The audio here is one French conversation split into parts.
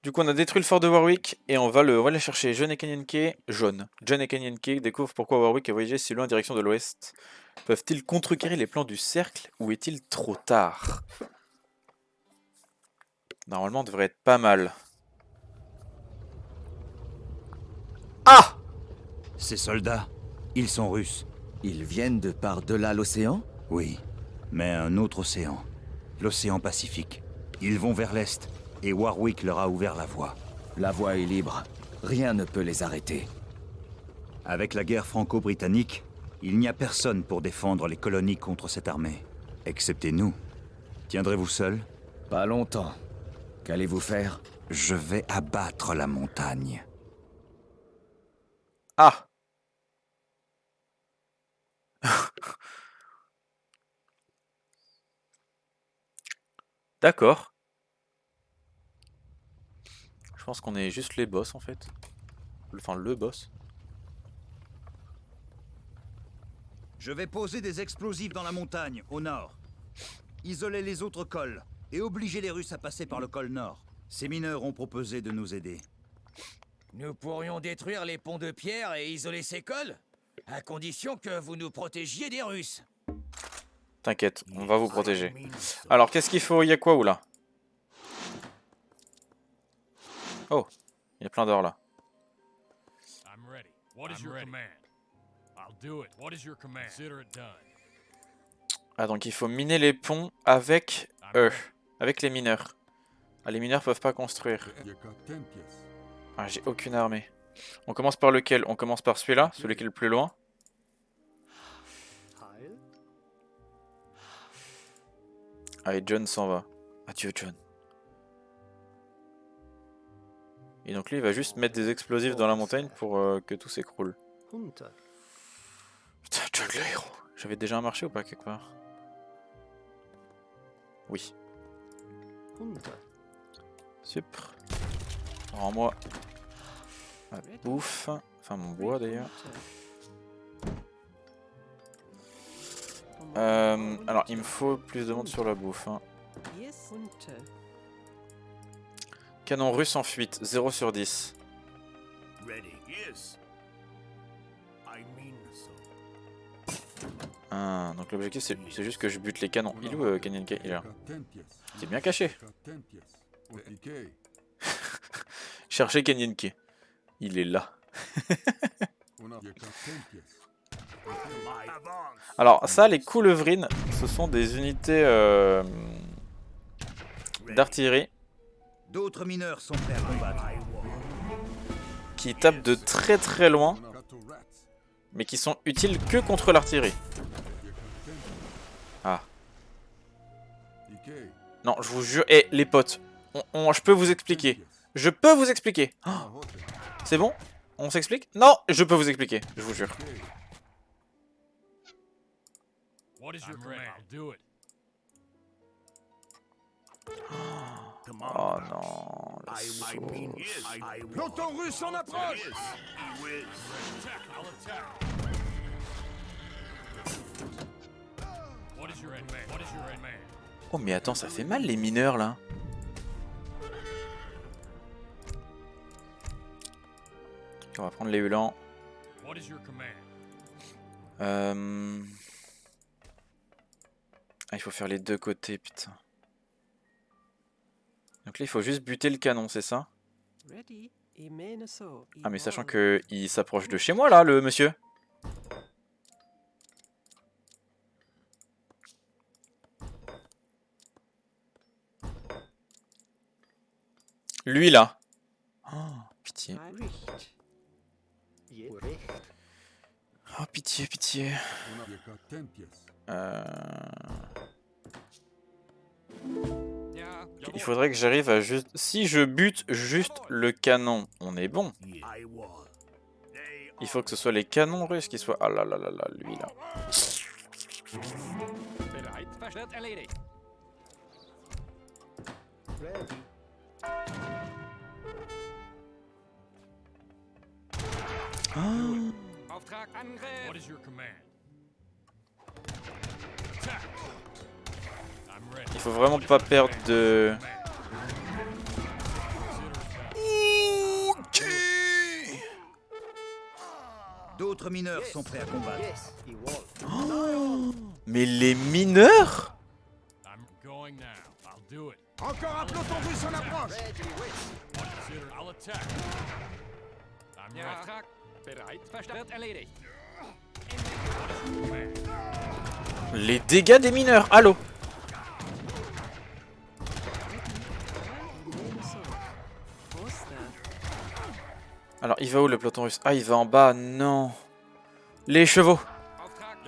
Du coup, on a détruit le fort de Warwick et on va aller chercher. John et Kenyenke découvrent pourquoi Warwick a voyagé si loin en direction de l'ouest. Peuvent-ils contrecarrer les plans du cercle ou est-il trop tard? Normalement, on devrait être pas mal. Ah! Ces soldats, ils sont russes. Ils viennent de par-delà l'océan? Oui, mais un autre océan. L'océan Pacifique. Ils vont vers l'est, et Warwick leur a ouvert la voie. La voie est libre. Rien ne peut les arrêter. Avec la guerre franco-britannique, il n'y a personne pour défendre les colonies contre cette armée. Excepté nous. Tiendrez-vous seul? Pas longtemps. Qu'allez-vous faire? Je vais abattre la montagne. Ah! D'accord. Je pense qu'on est juste les boss en fait. Enfin, le boss. Je vais poser des explosifs dans la montagne, au nord. Isoler les autres cols, et obliger les Russes à passer par le col nord. Ces mineurs ont proposé de nous aider. Nous pourrions détruire les ponts de pierre et isoler ces cols, à condition que vous nous protégiez des Russes. T'inquiète, on va vous protéger. Alors, qu'est-ce qu'il faut? Il y a quoi ou là? Oh, il y a plein d'or là. Ah, donc il faut miner les ponts avec eux, avec les mineurs. Ah, les mineurs peuvent pas construire. Ah, j'ai aucune armée. On commence par lequel? On commence par celui-là, celui qui est le plus loin. Allez, John s'en va. Adieu, John. Et donc lui, il va juste mettre des explosifs dans la montagne pour que tout s'écroule. Putain, John le héros. J'avais déjà un marché ou pas quelque part? Oui. Super. Rends-moi ma bouffe. Enfin, mon bois d'ailleurs. Alors, il me faut plus de monde sur la bouffe. Hein. Canon russe en fuite, 0 sur 10. Ah, donc l'objectif c'est juste que je bute les canons. Il est où Kenyenke? Il est là. C'est bien caché. Cherchez Kenyenke. Il est là. Alors ça, les coulevrines, ce sont des unités d'artillerie. D'autres mineurs sont prêts à combattre. Qui tapent de très très loin, mais qui sont utiles que contre l'artillerie. Ah. Non, je vous jure. Eh, les potes, je peux vous expliquer. Je peux vous expliquer. Oh. C'est bon? On s'explique? Non, je peux vous expliquer, je vous jure. Oh non, la sauce. Peloton russe en approche! Oh mais attends, ça fait mal les mineurs là. On va prendre les hulans. Ah, il faut faire les deux côtés, putain. Donc là, il faut juste buter le canon, c'est ça? Ah, mais sachant que il s'approche de chez moi, là, le monsieur. Lui, là. Oh, pitié. Oh, pitié, pitié. Il faudrait que j'arrive à juste... Si je bute juste le canon, on est bon. Il faut que ce soit les canons russes qui soient... Ah là là là là, lui là. Il faut vraiment pas perdre de... D'autres mineurs sont prêts à combattre. Mais les mineurs? Encore un peloton russe en approche. Les dégâts des mineurs, allô? Alors, il va où le peloton russe? Ah, il va en bas, non. Les chevaux.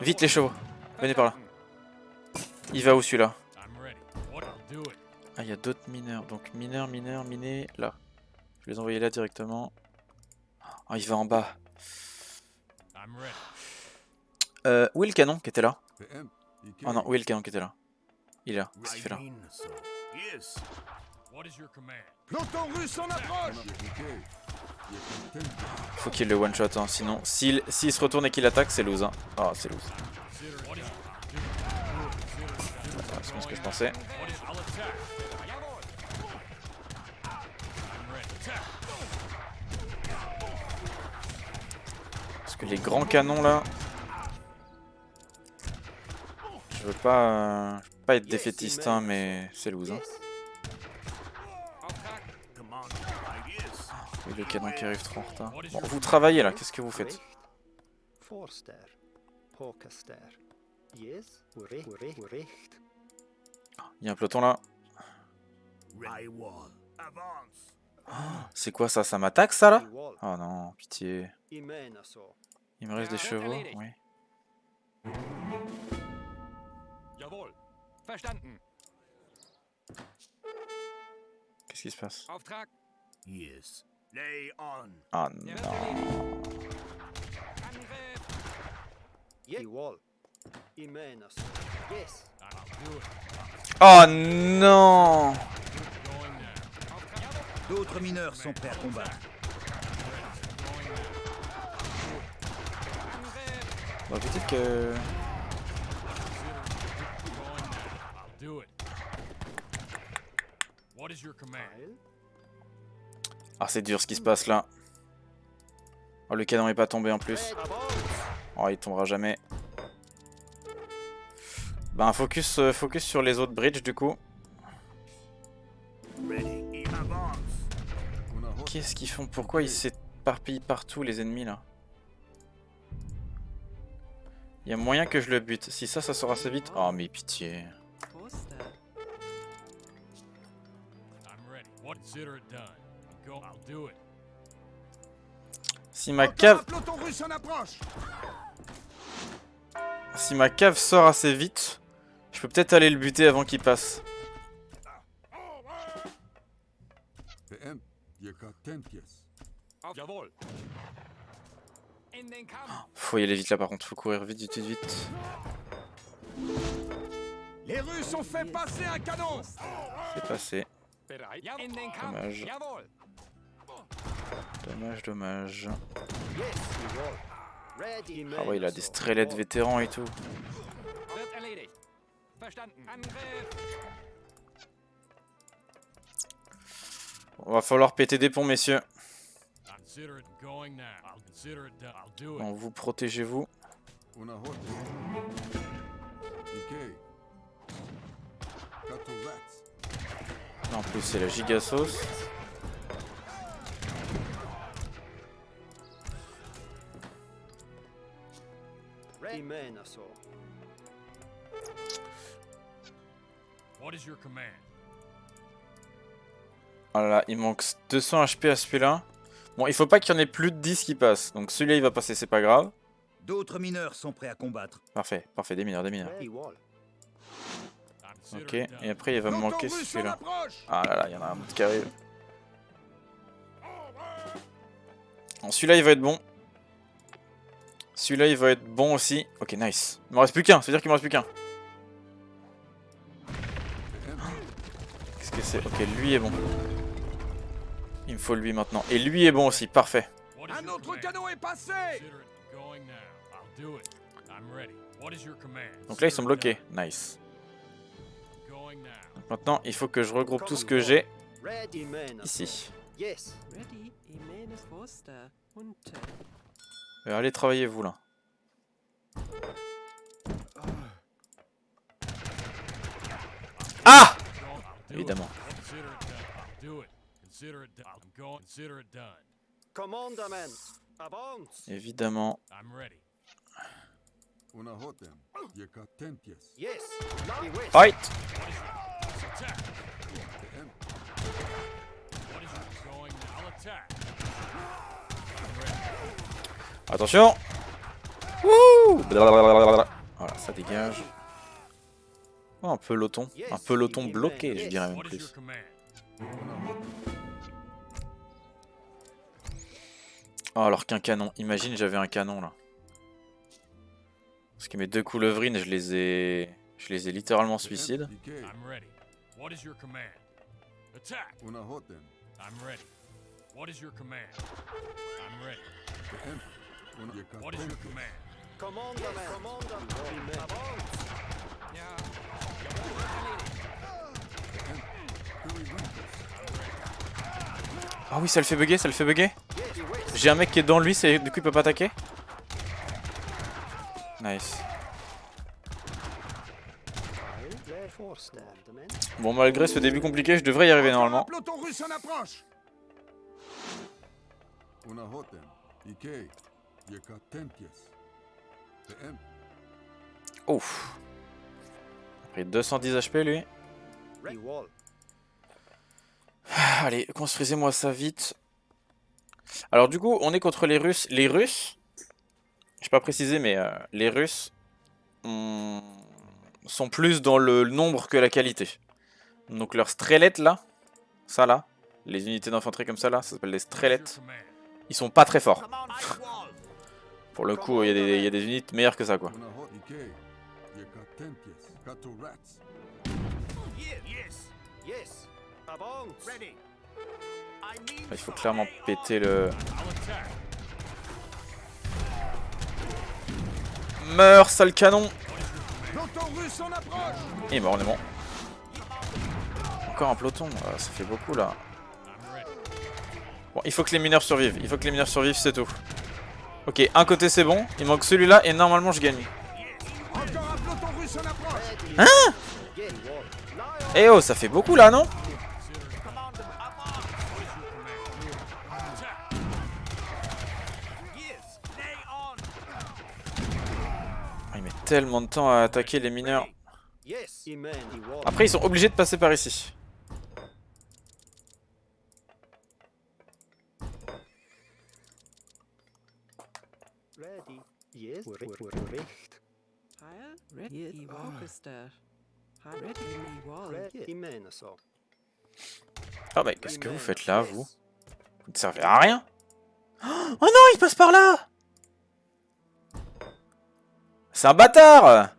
Vite les chevaux. Venez par là. Il va où celui-là? Ah, il y a d'autres mineurs. Donc, mineurs, minés, là. Je vais les envoyer là directement. Ah, il va en bas. Où est le canon qui était là? Oh non, où est le canon qui était là? Il est là. Qu'est-ce qu'il fait là? Peloton russe en approche. Faut qu'il le one shot, hein. Sinon, s'il se retourne et qu'il attaque, c'est lose. Hein. Oh, c'est lose. C'est bien ce que je pensais. Parce que les grands canons là. Je veux pas être défaitiste, hein, mais c'est lose. Hein. Et le canon qui arrive trop en retard. Bon, vous travaillez là, qu'est-ce que vous faites? Il y a un peloton là. C'est quoi ça? Ça m'attaque ça là? Oh non, pitié. Il me reste des chevaux, oui. Qu'est-ce qui se passe? Ah non. Oh non. D'autres mineurs sont prêts à combattre. Bah peut-être que... Ah c'est dur ce qui se passe là. Oh le canon est pas tombé en plus. Oh il tombera jamais. Bah focus sur les autres bridges du coup. Qu'est-ce qu'ils font? Pourquoi ils s'éparpillent partout les ennemis là? Il y a moyen que je le bute. Si ça sort assez vite. Oh mais pitié. Si ma cave... Si ma cave sort assez vite, je peux peut-être aller le buter avant qu'il passe. Faut y aller vite là par contre, faut courir vite, vite, vite. Les Russes ont fait passer un canon. C'est passé. Dommage. Dommage, dommage. Ah ouais, il a des strelets vétérans et tout. On va falloir péter des ponts, messieurs. Bon, vous protégez-vous. En plus, c'est la giga sauce. Voilà, il manque 200 HP à celui-là. Bon, il faut pas qu'il y en ait plus de 10 qui passent. Donc celui-là, il va passer, c'est pas grave. D'autres mineurs sont prêts à combattre. Parfait, parfait, des mineurs, des mineurs. Ok, et après, il va me manquer celui-là. Ah là là, il y en a un autre qui arrive. Bon, celui-là, il va être bon. Celui-là, il va être bon aussi. Ok, nice. Il m'en reste plus qu'un, c'est-à-dire qu'il m'en reste plus qu'un. Qu'est-ce que c'est? Ok, lui est bon. Il me faut lui maintenant. Et lui est bon aussi, parfait. Un autre canon est passé. Donc là, ils sont bloqués. Nice. Donc maintenant, il faut que je regroupe tout ce que j'ai ici. Allez, travaillez vous là. Ah! Évidemment. Évidemment. Fight! Attention! Wouh! Voilà, ça dégage. Oh, un peloton bloqué, je dirais même plus. Oh, alors qu'un canon. Imagine, j'avais un canon là. Parce que mes 2 coulevrines, je les ai littéralement suicides. Ah oui, ça le fait bugger, ça le fait bugger. J'ai un mec qui est dans lui, du coup il peut pas attaquer. Nice. Bon, malgré ce début compliqué, je devrais y arriver normalement. Ouf. Il a pris 210 HP lui. Allez, construisez-moi ça vite. Alors du coup, on est contre les Russes. Les Russes, je n'ai pas précisé, mais les Russes sont plus dans le nombre que la qualité. Donc leurs strelettes là, ça là, les unités d'infanterie comme ça là, ça s'appelle des strelettes. Ils sont pas très forts. Pour le coup, il y a des unités meilleures que ça quoi. Il faut clairement péter le... Meurs, sale canon! Il est mort, on est bon. Encore un peloton, ça fait beaucoup là. Bon, il faut que les mineurs survivent. Il faut que les mineurs survivent, c'est tout. Ok, un côté c'est bon. Il manque celui-là et normalement je gagne. Hein? Eh oh, ça fait beaucoup là, non? Il met tellement de temps à attaquer les mineurs. Après, ils sont obligés de passer par ici. Ah bah qu'est-ce que vous faites là, vous? Vous ne servez à rien. Oh non, il passe par là. C'est un bâtard.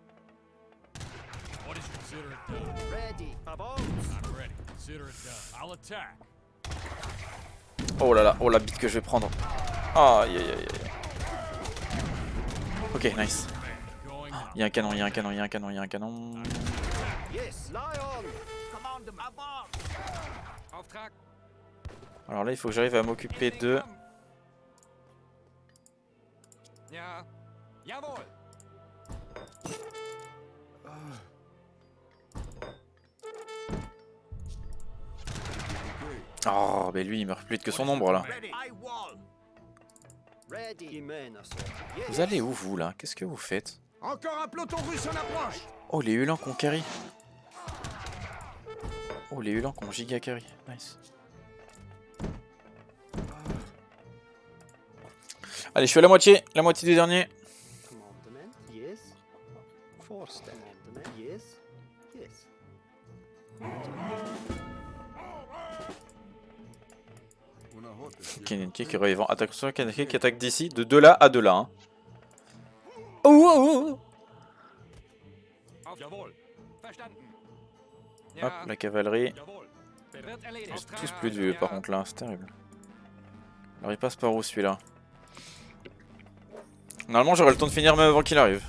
Oh là là, oh la bite que je vais prendre. Aïe aïe aïe aïe. Ok, nice. Il y a un canon, il y a un canon, il y a un canon, il y a un canon. Alors là, il faut que j'arrive à m'occuper de... Oh, mais lui, il meurt plus vite que son ombre là. Vous allez où, vous là? Qu'est-ce que vous faites? Encore un peloton russe en approche. Oh, les Hulans qu'on carry. Oh, les Hulans qu'on giga carry. Nice. Allez, je suis à la moitié du dernier. Kenenke qui revend. Attention, Kenenke qui attaque d'ici, de 2 là à 2 là. Hein. Oh, oh, oh. Hop, la cavalerie. Ils sont tous plus vieux par contre là, c'est terrible. Alors il passe par où celui-là? Normalement j'aurai le temps de finir même avant qu'il arrive.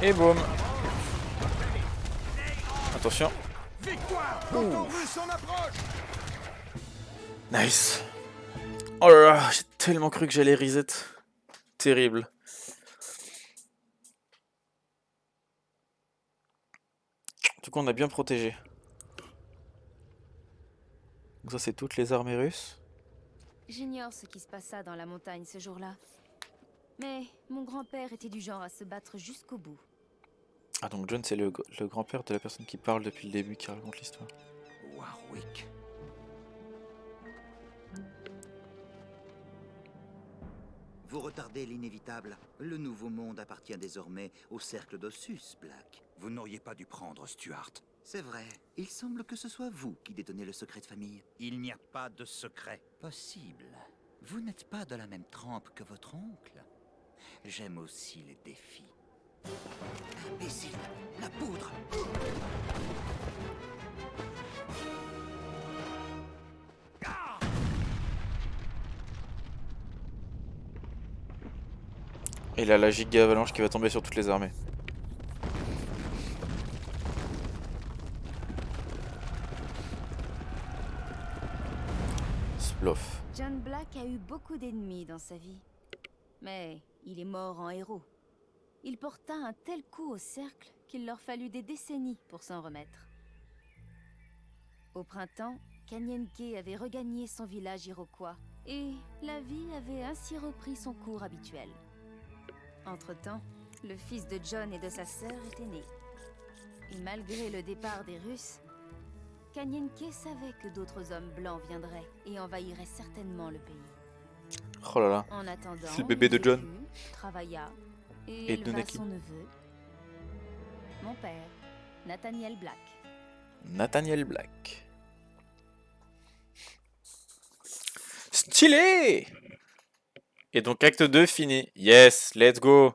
Et boum. Attention. Nice. Oh là là, j'ai tellement cru que j'allais reset. Terrible. Du coup, on a bien protégé. Donc ça, c'est toutes les armées russes. J'ignore ce qui se passa dans la montagne ce jour-là. Mais mon grand-père était du genre à se battre jusqu'au bout. Ah, donc John, c'est le grand-père de la personne qui parle depuis le début, qui raconte l'histoire. Warwick. Vous retardez l'inévitable. Le nouveau monde appartient désormais au cercle d'Ossus, Black. Vous n'auriez pas dû prendre Stuart. C'est vrai. Il semble que ce soit vous qui détenez le secret de famille. Il n'y a pas de secret. Possible. Vous n'êtes pas de la même trempe que votre oncle. J'aime aussi les défis. Imbécile, la poudre. Et là, la giga avalanche qui va tomber sur toutes les armées. Splof. John Black a eu beaucoup d'ennemis dans sa vie. Mais il est mort en héros. Il porta un tel coup au cercle qu'il leur fallut des décennies pour s'en remettre. Au printemps, Kanienke avait regagné son village iroquois et la vie avait ainsi repris son cours habituel. Entre-temps, le fils de John et de sa sœur était né. Et malgré le départ des Russes, Kanienke savait que d'autres hommes blancs viendraient et envahiraient certainement le pays. Oh là là. En attendant, C'est le bébé de il John. vécut, travailla et Et éleva Donaki. son neveu, mon père, Nathaniel Black. Nathaniel Black. Stylé! Et donc acte 2 fini. Yes, let's go.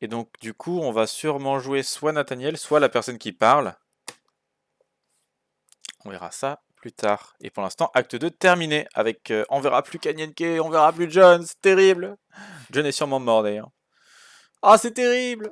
Et donc du coup, on va sûrement jouer soit Nathaniel, soit la personne qui parle. On verra ça plus tard. Et pour l'instant, acte 2 terminé. Avec on verra plus Kanienke, on verra plus John. C'est terrible. John est sûrement mort d'ailleurs. Ah, c'est terrible.